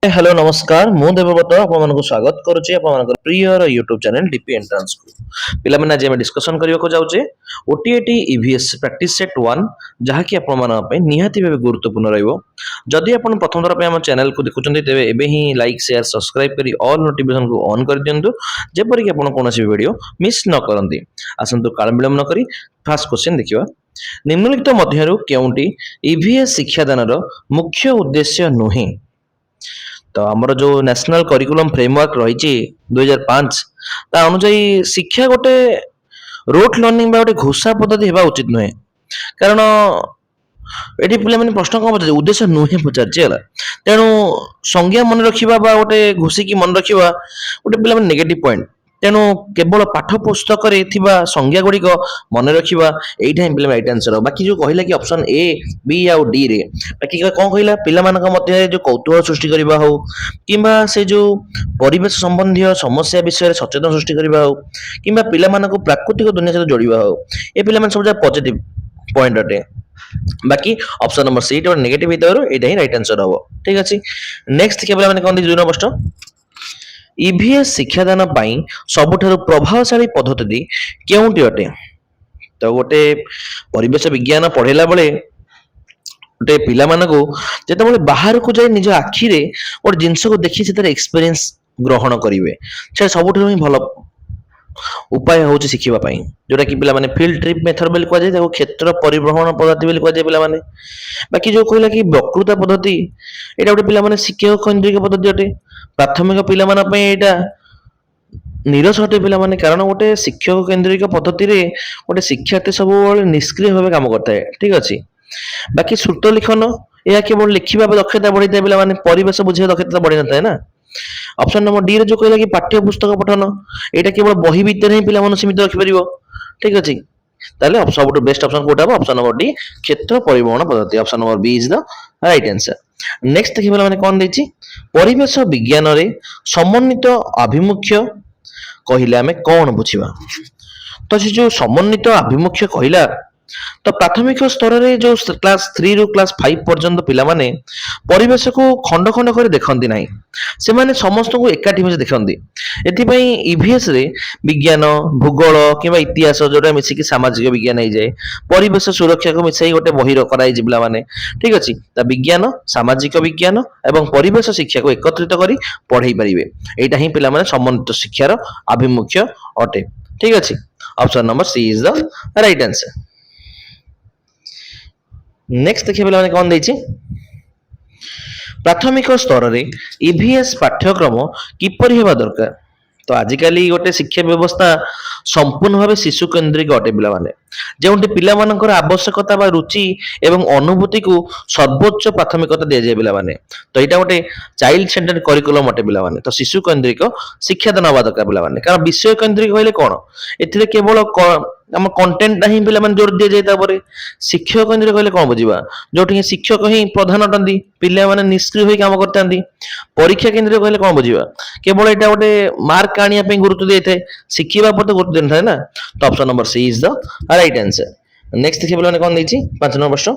Hello नमस्कार मु देवव्रत आपको स्वागत करुच्ची प्रियर यूट्यूब चैनल डीपी एंट्रांस को पिला मैंने आज डिस्कशन करने को जाऊे ओटीएटी ईवीएस प्रैक्टिस सेट 1 जहाँकि निहाती भाव गुरुत्वपूर्ण रही प्रथम थर आम चैनल को देखुं तेज एवं ही लाइक शेयर सब्सक्राइब कर ऑल नोटिफिकेशन को ऑन कर दिंतु जेपरिक आप कौन वीडियो मिस न करती आसतु काल विलंब न करी फास्ट क्वेश्चन देखिए निम्नलिखित मध्यरु केउंटी ईवीएस शिक्षादान मुख्य उद्देश्य नुहे तो आमर जो नेशनल करिकुलम फ्रेमवर्क रही 2005 ता अनुसार शिक्षा गोटे रोट लर्निंग बा गोटे घोषा पद्धति हेबा उचित नुहे कारण एटी पिला माने प्रश्न कौन पचार उद्देश्य नुहे पचार तेणु संज्ञा मन रखा गोटे घोषिकी मन रखा गोटे पिला नेगेटिव पॉइंट तेणु केवल पाठ पुस्तक संज्ञा गुड़िक मन रखा यही पिला राइट आंसर बाकी जो कहला कि ऑप्शन ए बी आउ डी रे बाकी कौन कहला पिला मानक मध्य जो कौतूहल सृष्टि करबा हो किंबा से जो परिवेश संबंधी समस्या विषय सचेतन सृष्टि करबा हो किंबा पिला मानक प्राकृतिक दुनिया सहित जोड़िबा हो ए पिला माने सब पॉजिटिव पॉइंट अटे बाकी ऑप्शन नंबर सी तो नेगेटिव हितरो एटा ही राइट आंसर हो ठीक अछि नेक्स्ट देखिए पिला माने कोन दी 2 नंबर प्रश्न ईवीएस शिक्षादान पाई सबुठारु प्रभावशाली पद्धति केउंटी अटे तो गोटे परिवेश विज्ञान पढ़ेला बेले गोटे पिला मानकु जेतेबेले बाहर को जाय निज आखि रे और जिंस को देखि से एक्सपीरियंस ग्रहण करिवे से सबुठारु ही भलो उपाय होची शिखिबा पाई जोटा कि पिला माने फील्ड ट्रिप मेथड बेल को जाय ताको क्षेत्र परिभ्रमण पद्धति बेल को जाय पिला माने बाकी जो कहला कि वक्रता पद्धति एटा गोटे पिला माने शिक्षक केंद्रिक पद्धति अटे प्राथमिक पिला माने पई एटा निरस अटे पिला माने कारण गोटे शिक्षक केंद्रिक पद्धति रे गोटे शिक्षार्थी सब निष्क्रिय भाव काम करता है ठीक अछि बाकी श्रुत लिखन या केवल लिखिबा दक्षता बढ़िता पिला माने परिवेश बुझे दक्षता बढ़ि नता है ना ऑप्शन नंबर डी रे जो कहला कि पाठ्य पुस्तक पठन एटा केवल बही भीतर ही पिला माने सीमित रखि परिबो ठीक अछि ताले सबटु बेस्ट ऑप्शन कोटा बा ऑप्शन नंबर डी क्षेत्र परिवहन पद्धति option number B is the right answer next देखि पिला माने कोन देछि परिवेश विज्ञान रे समन्वित अभिमुख्य कहिले आमे कोन बुझिबा तो से जो समन्वित अभिमुख्य कहिला तो प्राथमिक स्तर रे जो क्लास 3 रु क्लास 5 पर्यंत पिला माने परिवेश को खंड खंड कर देखंती नाही से माने समस्त को एकाठी मिसे देखंती एथि पई ईवीएस रे विज्ञान भूगोल किबा इतिहास जोटा मिसी कि सामाजिक विज्ञान हो जाए परिवेश सुरक्षा को मिसई गोटे बही कराई जिबला माने ठीक अछि ता विज्ञान सामाजिक विज्ञान एवं परिवेश शिक्षा को एकत्रित करी पढ़ाई परिबे एटा ही पिला माने समन्वित शिक्षार अभिमुख्य अटे ठीक अछि option number C is the right answer next देखिए पिला माने कोन दैछि प्राथमिक स्तर रे ईवीएस पाठ्यक्रम किपरि हेबा दरकार तो आजिकली गोटे शिक्षा व्यवस्था संपूर्ण भाव शिशु केंद्रिक अटे पिला माने जेउंटे पिला मानकर आवश्यकता बा रुचि एवं अनुभूति को सर्वोच्च प्राथमिकता दिया जाय पिला माने तो एटा गोटे चाइल्ड सेंटर्ड करिकुलम अटे पिला माने तो शिशु केंद्रिक शिक्षा दान हवा दरकार पिला माने कारण विषय केंद्रिक कहले कोन एथिरे केवल हम कंटेंट नहीं पिला माने जोर दिया जाय तापरे शिक्षक केंद्रिक कहले कोन बुझिबा जोठी शिक्षक ही प्रधान अटंदी पिला माने निष्क्रिय होई काम करतांदी परीक्षा केंद्रिक कहले कोन बुझिबा केवल एटा गोटे मार्क आनिया पे गुरुत्व देते शिखिबा पर तो गुरुत्व देनथा ना तो option number C is the right answer next देखिए बोलने कोन दैछि 5 नंबर प्रश्न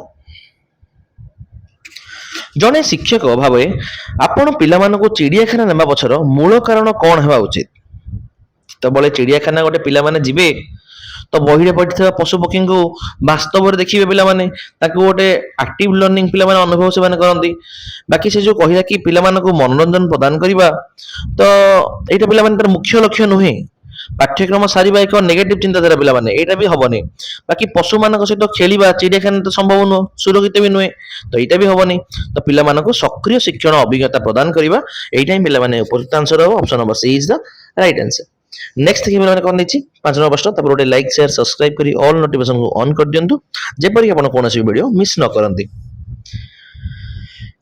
जने शिक्षक भावे आपण पिला मानको चिड़ियाखाना नेबा पछर मूल कारण कोन हेबा उचित तो बोले चिड़ियाखाना गोटे पिला माने जिबे तो बहिरे पढ़िथिबा पशु पक्षी को वास्तव रे देखिबे पिला माने ताको गोटे एक्टिव लर्निंग पिला माने अनुभव से माने करंती बाकी से जो कहिला कि पिला मानको मनोरंजन प्रदान करिबा तो एटा पिला माने तर मुख्य लक्ष्य नुहे पाठ्यक्रम सारिबा एक नेगेटिव चिंताधारा पिला माने एटा भी हबनी बाकी पशु मानक सहित खेलिबा चिड़ियाखाना तो संभव नु सुरक्षित भी नुहे तो एटा भी हबनी तो पिला मानको सक्रिय शिक्षण अभिज्ञता प्रदान करिबा एटा ही पिला माने उपयुक्त आंसर हो option number C is the right answer next देखिए मैंने कौन दैछि 5 नंबर प्रश्न तब लाइक शेयर सब्सक्राइब करी ऑल नोटिफिकेशन को ऑन कर दियंतु जेपरि आपण कोनोसी वीडियो मिस न करंती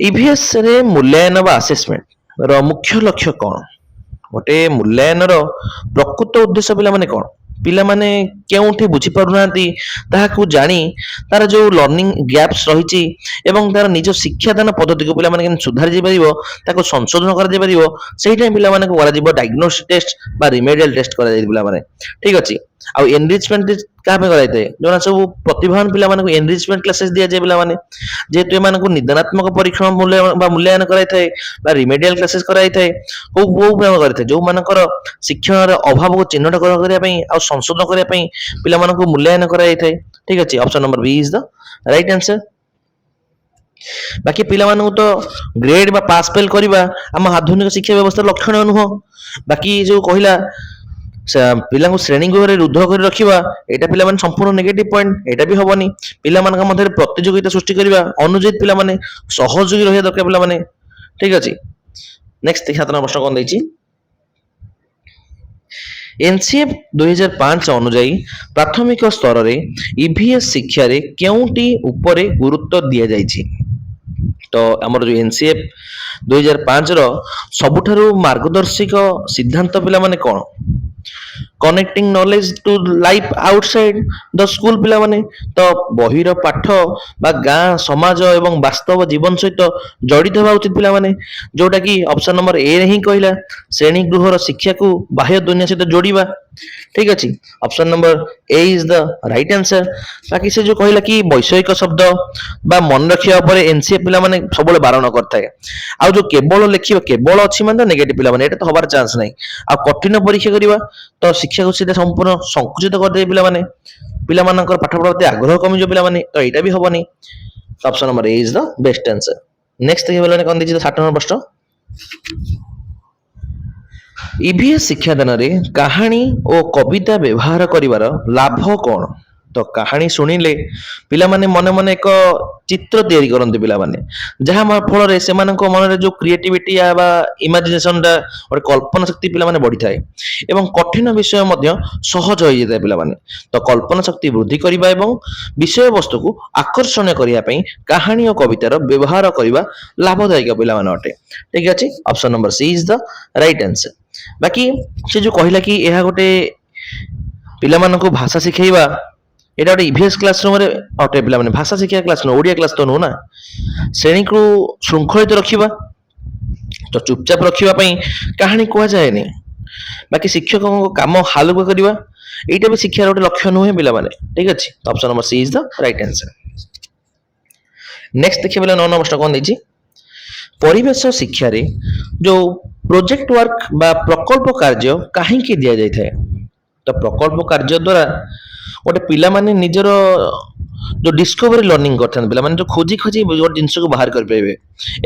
ईवीएस रे मूल्यांकन बा असेसमेंट रो मुख्य लक्ष्य कोन गोटे मूल्यांकन रो प्रकृत उद्देश्य पिला माने कोन पिला माने केउठी बुझी पारुनांती ताहाकू जानी तार जो लर्निंग गैप्स रहिछि एवं तार निज शिक्षादान पद्धति को पिला माने केन सुधार जे परिबो ताको संशोधन कर जे परिबो सेही टाइम पिला माने को करा जिवो डायग्नोसिस टेस्ट बा रिमेडियल टेस्ट करा जे पिला माने ठीक अछि आ एनरिचमेंट କାହା ପାଇଁ କରାଯାଇଥାଏ? ଯୋଉମାନେ ସବୁ ପ୍ରତିଭାବାନ ପିଲାମାନଙ୍କୁ ଏନରିଚମେଣ୍ଟ କ୍ଲାसेସ୍ ଦିଆଯାଏ ପିଲାମାନେ, ଯେହେତୁ ଏମାନଙ୍କୁ ନିଦାନାତ୍ମକ ପରୀକ୍ଷଣ ମୂଲ୍ୟାୟନ କରାଯାଇଥାଏ ବା ରିମେଡିଆଲ କ୍ଲାसेସ୍ କରାଯାଇଥାଏ। କୋଉ କୋଉ ପାଇଁ କରାଯାଇଥାଏ? ଯୋଉମାନଙ୍କର ଶିକ୍ଷଣର ଅଭାବକୁ ଚିହ୍ନଟ କରିବା ପାଇଁ ଆଉ ସଂଶୋଧନ କରିବା ପାଇଁ ପିଲାମାନଙ୍କୁ ମୂଲ୍ୟାୟନ କରାଯାଇଥାଏ। ଠିକ ଅଛି, option number B is the right answer. ବାକି ପିଲାମାନଙ୍କୁ ତ ଗ୍ରେଡ ବା ପାସ୍ ଫେଲ କରିବା ଆମ ଆଧୁନିକ ଶିକ୍ଷା ବ୍ୟବସ୍ଥାର ଲକ୍ଷଣ ନୁହଁ। ବାକି ଯୋଉ କହିଲା ପିଲାଙ୍କୁ ଶ୍ରେଣୀ ଗୃହରେ ରୁଦ୍ଧ କରି ରଖିବା, ଏଇଟା ପିଲାମାନେ ସମ୍ପୂର୍ଣ୍ଣ ନେଗେଟିଭ ପଏଣ୍ଟ, ଏଇଟା ବି ହବନି। ପିଲାମାନଙ୍କ ମଧ୍ୟରେ ପ୍ରତିଯୋଗିତା ସୃଷ୍ଟି କରିବା ଅନୁଚିତ, ପିଲାମାନେ ସହଯୋଗୀ ରହିବା ଦରକାର ପିଲାମାନେ। ଠିକ ଅଛି, ନେକ୍ସଟ 7 ପ୍ରଶ୍ନ କଣ ଦେଇଛି? NCF 2005 ଅନୁଯାୟୀ ପ୍ରାଥମିକ ସ୍ତରରେ ଇଭିଏସ୍ ଶିକ୍ଷାରେ କେଉଁଟି ଉପରେ ଗୁରୁତ୍ୱ ଦିଆଯାଇଛି? ତ ଆମର ଯୋଉ NCF 2005 ର ସବୁଠାରୁ ମାର୍ଗଦର୍ଶିକ ସିଦ୍ଧାନ୍ତ ପିଲାମାନେ କଣ? Connecting knowledge to life outside the school ପିଲାମାନେ, ତ ବହିର ପାଠ ବା ଗାଁ ସମାଜ ଏବଂ ବାସ୍ତବ ଜୀବନ ସହିତ ଜଡିତ ହେବା ଉଚିତ ପିଲାମାନେ, ଯୋଉଟା କି ଅପସନ ନମ୍ବର ଏ ରେ ହିଁ କହିଲା ଶ୍ରେଣୀ ଗୃହର ଶିକ୍ଷାକୁ ବାହ୍ୟ ଦୁନିଆ ସହିତ ଯୋଡିବା। ଠିକ ଅଛି, option number A is the right answer. ବାକି ସେ ଯୋଉ କହିଲା କି ବୈଷୟିକ ଶବ୍ଦ ବା ମନେ ରଖିବା ଉପରେ NCF ପିଲାମାନେ ସବୁବେଳେ ବାରଣ କରିଥାଏ। ଆଉ ଯୋଉ କେବଳ ଲେଖିବା କେବଳ ଅଛି ମାନେ ନେଗେଟିଭ ପିଲାମାନେ, ଏଇଟା ତ ହବାର ଚାନ୍ସ ନାହିଁ। ଆଉ କଠିନ ପରୀକ୍ଷା କରିବା ତ ଶିକ୍ଷାକୁ ସେଇଟା ସମ୍ପୂର୍ଣ୍ଣ ସଂକୁଚିତ କରିଦେବେ ପିଲାମାନେ, ପିଲାମାନଙ୍କର ପାଠ ପଢା ପ୍ରତି ଆଗ୍ରହ କମିଯିବ ପିଲାମାନେ, ତ ଏଇଟା ବି ହବନି। Option number A is the best answer. Next ଦେଖିବା କଣ ଦେଇଛି 7 ନମ୍ବର ପ୍ରଶ୍ନ। ଇଭିଏସ୍ ଶିକ୍ଷାଦାନରେ କାହାଣୀ ଓ କବିତା ବ୍ୟବହାର କରିବାର ଲାଭ କଣ? ତ କାହାଣୀ ଶୁଣିଲେ ପିଲାମାନେ ମନେ ମନେ ଏକ ଚିତ୍ର ତିଆରି କରନ୍ତି ପିଲାମାନେ, ଯାହା ଫଳରେ ସେମାନଙ୍କ ମନରେ ଯୋଉ କ୍ରିଏଟିଭିଟି ବା ଇମାଜିନେସନଟା, ଗୋଟେ କଳ୍ପନା ଶକ୍ତି ପିଲାମାନେ ବଢିଥାଏ ଏବଂ କଠିନ ବିଷୟ ମଧ୍ୟ ସହଜ ହୋଇଯାଇଥାଏ ପିଲାମାନେ। ତ କଳ୍ପନା ଶକ୍ତି ବୃଦ୍ଧି କରିବା ଏବଂ ବିଷୟବସ୍ତୁକୁ ଆକର୍ଷଣୀୟ କରିବା ପାଇଁ କାହାଣୀ ଓ କବିତାର ବ୍ୟବହାର କରିବା ଲାଭଦାୟକ ପିଲାମାନେ ଅଟେ। ଠିକ ଅଛି, option number C is the right answer. ବାକି ସେ ଯୋଉ କହିଲା କି ଏହା ଗୋଟେ ପିଲାମାନଙ୍କୁ ଭାଷା ଶିଖେଇବା, ଏଇଟା ଗୋଟେ ଇଭିଏସ୍ କ୍ଲାସରୁମରେ ଅଟେ ପିଲାମାନେ, ଭାଷା ଶିଖିବା କ୍ଲାସ ନୁହଁ, ଓଡିଆ କ୍ଲାସ ତ ନୁହଁ ନା। ଶ୍ରେଣୀକୁ ଶୃଙ୍ଖଳିତ ରଖିବା, ତ ଚୁପଚାପ ରଖିବା ପାଇଁ କାହାଣୀ କୁହାଯାଏନି। ବାକି ଶିକ୍ଷକଙ୍କ କାମ ହାଲୁକା କରିବା, ଏଇଟା ବି ଶିକ୍ଷାର ଗୋଟେ ଲକ୍ଷ୍ୟ ନୁହେଁ ପିଲାମାନେ। ଠିକ ଅଛି, option number C is the right answer. Next ଦେଖିବା 9 ନମ୍ବର ପ୍ରଶ୍ନ କଣ ଦେଇଛି? ପରିବେଶ ଶିକ୍ଷାରେ ଯୋଉ ପ୍ରୋଜେକ୍ଟ ୱାର୍କ ବା ପ୍ରକଳ୍ପ କାର୍ଯ୍ୟ କାହିଁକି ଦିଆଯାଇଥାଏ? ତ ପ୍ରକଳ୍ପ କାର୍ଯ୍ୟ ଦ୍ୱାରା ଗୋଟେ ପିଲାମାନେ ନିଜର ଯୋଉ ଡିସ୍କଭରି ଲର୍ଣ୍ଣିଂ କରିଥାନ୍ତି, ପିଲାମାନେ ଯୋଉ ଖୋଜି ଖୋଜି ଗୋଟେ ଜିନିଷକୁ ବାହାର କରିପାରିବେ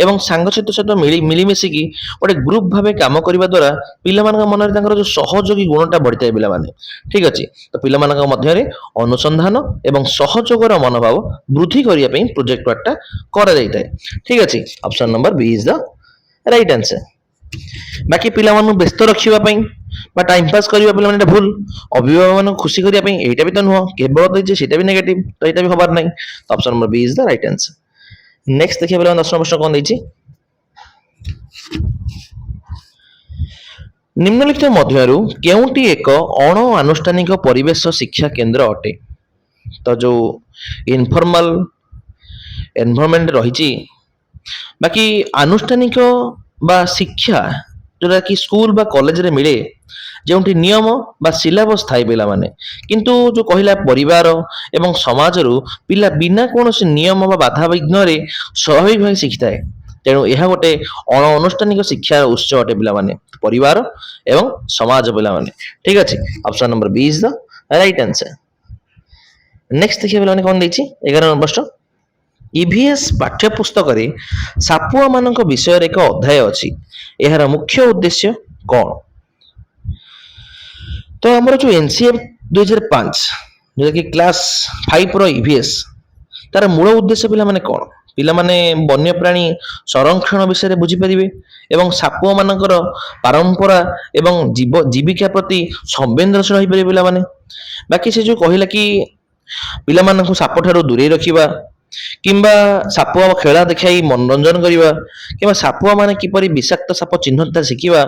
ଏବଂ ସାଙ୍ଗସାଥି ସହିତ ମିଳିମିଶିକି ଗୋଟେ ଗ୍ରୁପ ଭାବେ କାମ କରିବା ଦ୍ୱାରା ପିଲାମାନଙ୍କ ମନରେ ତାଙ୍କର ଯୋଉ ସହଯୋଗୀ ଗୁଣଟା ବଢିଥାଏ ପିଲାମାନେ। ଠିକ ଅଛି, ତ ପିଲାମାନଙ୍କ ମଧ୍ୟରେ ଅନୁସନ୍ଧାନ ଏବଂ ସହଯୋଗର ମନୋଭାବ ବୃଦ୍ଧି କରିବା ପାଇଁ ପ୍ରୋଜେକ୍ଟ ୱାର୍କଟା କରାଯାଇଥାଏ। ଠିକ ଅଛି, option number B is the right answer. ବାକି ପିଲାମାନଙ୍କୁ ବ୍ୟସ୍ତ ରଖିବା ପାଇଁ ବା ଟାଇମ ପାସ୍ କରିବା ପିଲାମାନେ ଏଟା ଭୁଲ, ଅଭିଭାବକମାନଙ୍କୁ ଖୁସି କରିବା ପାଇଁ ଏଇଟା ବି ତ ନୁହଁ, କେବଳ ଦେଇଛି ସେଇଟା ବି ନେଗେଟିଭ, ତ ଏଇଟା ବି ହବାର ନାହିଁ। Option number B is the right answer. Next ଦେଖିବା ପିଲାମାନେ 10 ପ୍ରଶ୍ନ କଣ ଦେଇଛି? ନିମ୍ନଲିଖିତ ମଧ୍ୟରୁ କେଉଁଟି ଏକ ଅଣ ଆନୁଷ୍ଠାନିକ ପରିବେଶ ଶିକ୍ଷା କେନ୍ଦ୍ର ଅଟେ? ତ ଯୋଉ ଇନଫର୍ମାଲ ଏନଭାରମେଣ୍ଟ ରହିଛି, ବାକି ଆନୁଷ୍ଠାନିକ ବା ଶିକ୍ଷା ଯୋଉଟା କି ସ୍କୁଲ ବା କଲେଜରେ ମିଳେ, ଯେଉଁଠି ନିୟମ ବା ସିଲାବସ ଥାଏ ପିଲାମାନେ, କିନ୍ତୁ ଯୋଉ କହିଲା ପରିବାର ଏବଂ ସମାଜରୁ ପିଲା ବିନା କୌଣସି ନିୟମ ବା ବାଧାବିଘ୍ନରେ ସ୍ୱାଭାବିକ ଭାବେ ଶିଖିଥାଏ। ତେଣୁ ଏହା ଗୋଟେ ଅଣ ଅନୁଷ୍ଠାନିକ ଶିକ୍ଷାର ଉତ୍ସ ଅଟେ ପିଲାମାନେ, ପରିବାର ଏବଂ ସମାଜ ପିଲାମାନେ। ଠିକ ଅଛି, option number B is the right answer. Next ଦେଖିବା ପିଲାମାନେ କଣ ଦେଇଛି? 11 ନମ୍ବର ପ୍ରଶ୍ନ। ଇଭିଏସ୍ ପାଠ୍ୟପୁସ୍ତକରେ ସାପୁଆ ମାନଙ୍କ ବିଷୟରେ ଏକ ଅଧ୍ୟାୟ ଅଛି, ଏହାର ମୁଖ୍ୟ ଉଦ୍ଦେଶ୍ୟ କଣ? ତ ଆମର ଯୋଉ NCF 2005 ଯୋଉଟା କି କ୍ଲାସ 5 ର ଇଭିଏସ୍, ତାର ମୂଳ ଉଦ୍ଦେଶ୍ୟ ପିଲାମାନେ କଣ? ପିଲାମାନେ ବନ୍ୟପ୍ରାଣୀ ସଂରକ୍ଷଣ ବିଷୟରେ ବୁଝିପାରିବେ ଏବଂ ସାପୁଆ ମାନଙ୍କର ପରମ୍ପରା ଏବଂ ଜୀବିକା ପ୍ରତି ସମ୍ବେଦନଶୀଳ ହୋଇପାରିବେ ପିଲାମାନେ। ବାକି ସେ ଯୋଉ କହିଲା କି ପିଲାମାନଙ୍କୁ ସାପ ଠାରୁ ଦୂରେଇ ରଖିବା କିମ୍ବା ସାପୁଆ ଖେଳା ଦେଖାଇ ମନୋରଞ୍ଜନ କରିବା କିମ୍ବା ସାପୁଆ ମାନେ କିପରି ବିଷାକ୍ତ ସାପ ଚିହ୍ନତା ଶିଖିବା,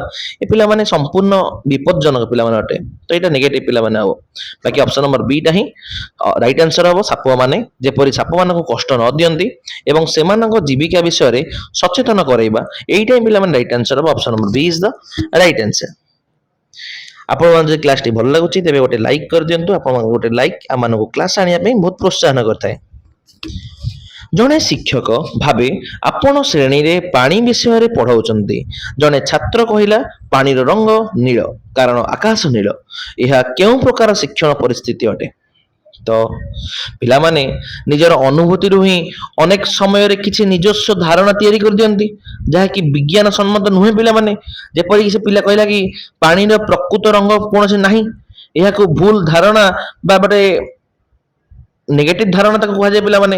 ଏ ପିଲାମାନେ ସମ୍ପୂର୍ଣ୍ଣ ବିପଦଜନକ ପିଲାମାନେ ଅଟେ, ତ ଏଇଟା ନେଗେଟିଭ ପିଲାମାନେ ହବ। ବାକି ଅପସନ ନମ୍ବର ବି ଟା ହିଁ ରାଇଟ୍ ଆନ୍ସର ହବ। ସାପୁଆ ମାନେ ଯେପରି ସାପ ମାନଙ୍କୁ କଷ୍ଟ ନ ଦିଅନ୍ତି ଏବଂ ସେମାନଙ୍କ ଜୀବିକା ବିଷୟରେ ସଚେତନ କରାଇବା, ଏଇଟା ହିଁ ପିଲାମାନେ ରାଇଟ୍ ଆନ୍ସର ହବ। Option number B is the right answer. ଆପଣମାନେ ଯଦି କ୍ଲାସଟି ଭଲ ଲାଗୁଛି ତେବେ ଗୋଟେ ଲାଇକ୍ କରିଦିଅନ୍ତୁ। ଆପଣମାନଙ୍କୁ ଗୋଟେ ଲାଇକ୍ ଆମମାନଙ୍କୁ କ୍ଲାସ ଆଣିବା ପାଇଁ ବହୁତ ପ୍ରୋତ୍ସାହନ କରିଥାଏ। ଜଣେ ଶିକ୍ଷକ ଭାବେ ଆପଣ ଶ୍ରେଣୀରେ ପାଣି ବିଷୟରେ ପଢ଼ାଉଛନ୍ତି। ଜଣେ ଛାତ୍ର କହିଲା, ପାଣିର ରଙ୍ଗ ନୀଳ, କାରଣ ଆକାଶ ନୀଳ। ଏହା କେଉଁ ପ୍ରକାର ଶିକ୍ଷଣ ପରିସ୍ଥିତି ଅଟେ? ତ ପିଲାମାନେ ନିଜର ଅନୁଭୂତିରୁ ହିଁ ଅନେକ ସମୟରେ କିଛି ନିଜସ୍ୱ ଧାରଣା ତିଆରି କରିଦିଅନ୍ତି, ଯାହାକି ବିଜ୍ଞାନ ସମ୍ମତ ନୁହେଁ। ପିଲାମାନେ ଯେପରିକି ସେ ପିଲା କହିଲା କି ପାଣିର ପ୍ରକୃତ ରଙ୍ଗ କୌଣସି ନାହିଁ, ଏହାକୁ ଭୁଲ ଧାରଣା ବା ଗୋଟେ ନେଗେଟିଭ ଧାରଣା ତାକୁ କୁହାଯାଏ। ପିଲାମାନେ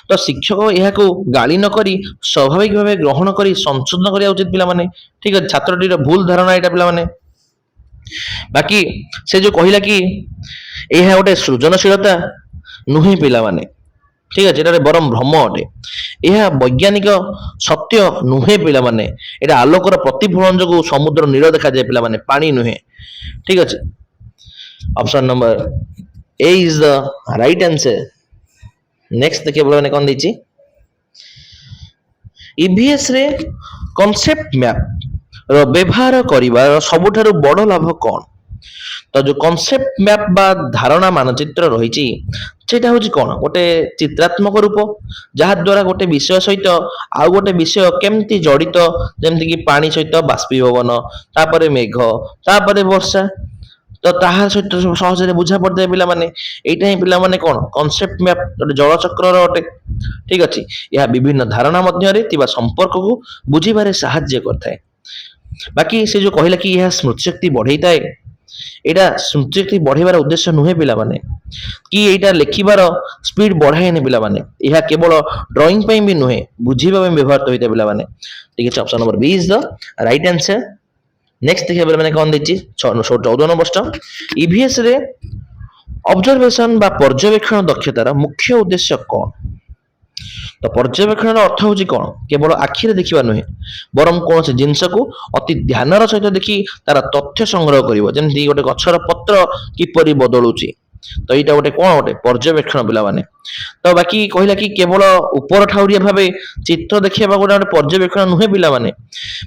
ତ ଶିକ୍ଷକ ଏହାକୁ ଗାଳି ନ କରି ସ୍ୱାଭାବିକ ଭାବେ ଗ୍ରହଣ କରି ସଂଶୋଧନ କରିବା ଉଚିତ। ପିଲାମାନେ ଠିକ ଅଛି, ଛାତ୍ରଟିର ଭୁଲ ଧାରଣା ଏଇଟା ପିଲାମାନେ। ବାକି ସେ ଯୋଉ କହିଲା କି ଏହା ଗୋଟେ ସୃଜନଶୀଳତା ନୁହେଁ ପିଲାମାନେ, ଠିକ ଅଛି, ଏଟା ବରଂ ଭ୍ରମ ଅଟେ। ଏହା ବୈଜ୍ଞାନିକ ସତ୍ୟ ନୁହେଁ ପିଲାମାନେ। ଏଟା ଆଲୋକର ପ୍ରତିଫଳନ ଯୋଗୁଁ ସମୁଦ୍ର ନୀଳ ଦେଖାଯାଏ ପିଲାମାନେ, ପାଣି ନୁହେଁ। ଠିକ ଅଛି, option number A is the right answer. Next ଦେଖିବା ପିଲାମାନେ କଣ ଦେଇଛି, ଇଭିଏସ୍ ରେ କନସେପ୍ଟ ମ୍ୟାପ ର ବ୍ୟବହାର କରିବାର ସବୁଠାରୁ ବଡ଼ ଲାଭ କଣ? ତ ଯୋଉ କନସେପ୍ଟ ମ୍ୟାପ ବା ଧାରଣା ମାନଚିତ୍ର ରହିଛି, ସେଇଟା ହଉଛି କଣ? ଗୋଟେ ଚିତ୍ରାତ୍ମକ ରୂପ, ଯାହା ଦ୍ୱାରା ଗୋଟେ ବିଷୟ ସହିତ ଆଉ ଗୋଟେ ବିଷୟ କେମିତି ଜଡ଼ିତ, ଯେମିତି କି ପାଣି ସହିତ ବାଷ୍ପୀଭବନ, ତାପରେ ମେଘ, ତାପରେ ବର୍ଷା, ତ ତାହା ସହିତ ସହଜରେ ବୁଝା ପଡିଥାଏ ପିଲାମାନେ। ଏଇଟା ହିଁ ପିଲାମାନେ କଣ କନସେପ୍ଟ ମ୍ୟାପ, ଗୋଟେ ଜଳଚକ୍ରର ଅଟେ। ଠିକ ଅଛି, ଏହା ବିଭିନ୍ନ ଧାରଣା ମଧ୍ୟରେ ଥିବା ସମ୍ପର୍କକୁ ବୁଝିବାରେ ସାହାଯ୍ୟ କରିଥାଏ। ବାକି ସେ ଯୋଉ କହିଲା କି ଏହା ସ୍ମୃତି ଶକ୍ତି ବଢେଇଥାଏ, ଏଇଟା ସ୍ମୃତି ଶକ୍ତି ବଢେଇବାର ଉଦ୍ଦେଶ୍ୟ ନୁହେଁ ପିଲାମାନେ, କି ଏଇଟା ଲେଖିବାର ସ୍ପିଡ ବଢାଏନି ପିଲାମାନେ। ଏହା କେବଳ ଡ୍ରଇଂ ପାଇଁ ବି ନୁହେଁ, ବୁଝିବା ପାଇଁ ବ୍ୟବହୃତ ହୋଇଥାଏ ପିଲାମାନେ। ଠିକ ଅଛି, option number B is the right answer. Next ଦେଖିବା ପିଲାମାନେ କଣ ଦେଇଛି, 14 ନମ୍ବର ପ୍ରଶ୍ନ, ଇଭିଏସ୍ ରେ ଅବଜରଭେସନ ବା ପର୍ଯ୍ୟବେକ୍ଷଣ ଦକ୍ଷତାର ମୁଖ୍ୟ ଉଦ୍ଦେଶ୍ୟ କଣ? ତ ପର୍ଯ୍ୟବେକ୍ଷଣର ଅର୍ଥ ହଉଛି କଣ? କେବଳ ଆଖିରେ ଦେଖିବା ନୁହେଁ, ବରଂ କୌଣସି ଜିନିଷକୁ ଅତି ଧ୍ୟାନର ସହିତ ଦେଖି ତାର ତଥ୍ୟ ସଂଗ୍ରହ କରିବ। ଯେମିତି ଗୋଟେ ଗଛର ପତ୍ର କିପରି ବଦଳୁଛି, ତ ଏଇଟା ଗୋଟେ କଣ ଗୋଟେ ପର୍ଯ୍ୟବେକ୍ଷଣ ପିଲାମାନେ। ତ ବାକି କହିଲା କି କେବଳ ଉପର ଠାଉରିଆ ଭାବେ ଚିତ୍ର ଦେଖିବା ଗୋଟେ ପର୍ଯ୍ୟବେକ୍ଷଣ ନୁହେଁ ପିଲାମାନେ।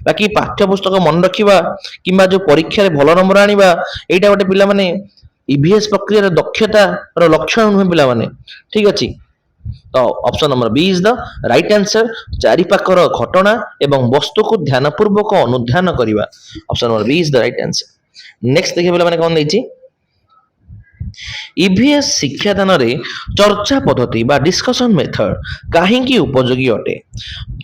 ବାକି ପାଠ୍ୟ ପୁସ୍ତକ ମନେ ରଖିବା କିମ୍ବା ଯୋଉ ପରୀକ୍ଷାରେ ଭଲ ନମ୍ବର ଆଣିବା, ଏଇଟା ଗୋଟେ ପିଲାମାନେ ଇଭିଏସ୍ ପ୍ରକ୍ରିୟାର ଦକ୍ଷତାର ଲକ୍ଷଣ ନୁହେଁ ପିଲାମାନେ। ଠିକ ଅଛି, ତ option number B is the right answer. ଚାରିପାଖର ଘଟଣା ଏବଂ ବସ୍ତୁକୁ ଧ୍ୟାନପୂର୍ବକ ଅନୁଧ୍ୟାନ କରିବା, option number B is the right answer. Next ଦେଖିବା ପିଲାମାନେ କଣ ଦେଇଛି, ଇଭିଏସ୍ ଶିକ୍ଷାଦାନରେ ଚର୍ଚ୍ଚା ପଦ୍ଧତି ବା ଡିସ୍କସନ ମେଥଡ କାହିଁକି ଉପଯୋଗୀ ଅଟେ?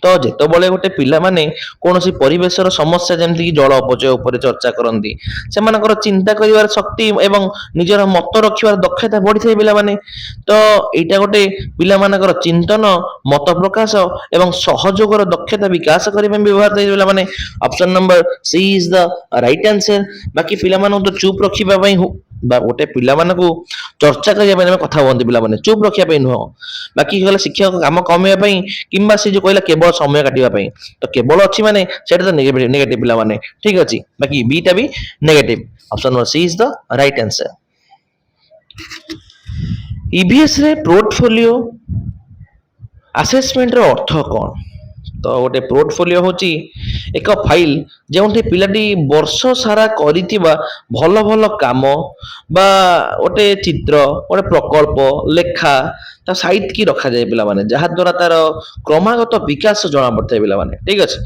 ତ ଯେତେବେଳେ ଗୋଟେ ପିଲାମାନେ କୌଣସି ପରିବେଶର ସମସ୍ୟା ଯେମିତିକି ଜଳ ଅପଚୟ ଉପରେ ଚର୍ଚ୍ଚା କରନ୍ତି, ସେମାନଙ୍କର ଚିନ୍ତା କରିବାର ଶକ୍ତି ଏବଂ ନିଜର ମତ ରଖିବାର ଦକ୍ଷତା ବଢିଥାଏ ପିଲାମାନେ। ତ ଏଇଟା ଗୋଟେ ପିଲାମାନଙ୍କର ଚିନ୍ତନ, ମତ ପ୍ରକାଶ ଏବଂ ସହଯୋଗର ଦକ୍ଷତା ବିକାଶ କରିବା ପାଇଁ ବ୍ୟବହାର ହୋଇଥାଏ ପିଲାମାନେ। Option number C is the right answer. ବାକି ପିଲାମାନଙ୍କୁ ତ ଚୁପ୍ ରଖିବା ପାଇଁ ବା ଗୋଟେ ପିଲାମାନଙ୍କୁ ଚର୍ଚ୍ଚା କରିବା ପାଇଁ ଆମେ କଥା ହୁଅନ୍ତି ପିଲାମାନେ, ଚୁପ୍ ରଖିବା ପାଇଁ ନୁହଁ। ବାକି କହିଲା ଶିକ୍ଷକ କାମ କମେଇବା ପାଇଁ କିମ୍ବା ସେ ଯୋଉ କହିଲା କେବଳ ସମୟ କାଟିବା ପାଇଁ, ତ କେବଳ ଅଛି ମାନେ ସେଇଟା ତ ନେଗେଟିଭ ପିଲାମାନେ। ଠିକ ଅଛି, ବାକି ବି ଟା ବି negative. Option number C is the right answer. EVS ରେ ପୋର୍ଟଫୋଲିଓ ଆସେସମେଣ୍ଟର ଅର୍ଥ କଣ? ତ ଗୋଟେ ପୋର୍ଟଫୋଲିଓ ହଉଛି ଏକ ଫାଇଲ ଯେଉଁଠି ପିଲାଟି ବର୍ଷ ସାରା କରିଥିବା ଭଲ ଭଲ କାମ ବା ଗୋଟେ ଚିତ୍ର, ଗୋଟେ ପ୍ରକଳ୍ପ, ଲେଖା ତା ସାଇତିକି ରଖାଯାଏ ପିଲାମାନେ, ଯାହା ଦ୍ୱାରା ତାର କ୍ରମାଗତ ବିକାଶ ଜଣା ପଡିଥାଏ ପିଲାମାନେ। ଠିକ ଅଛି,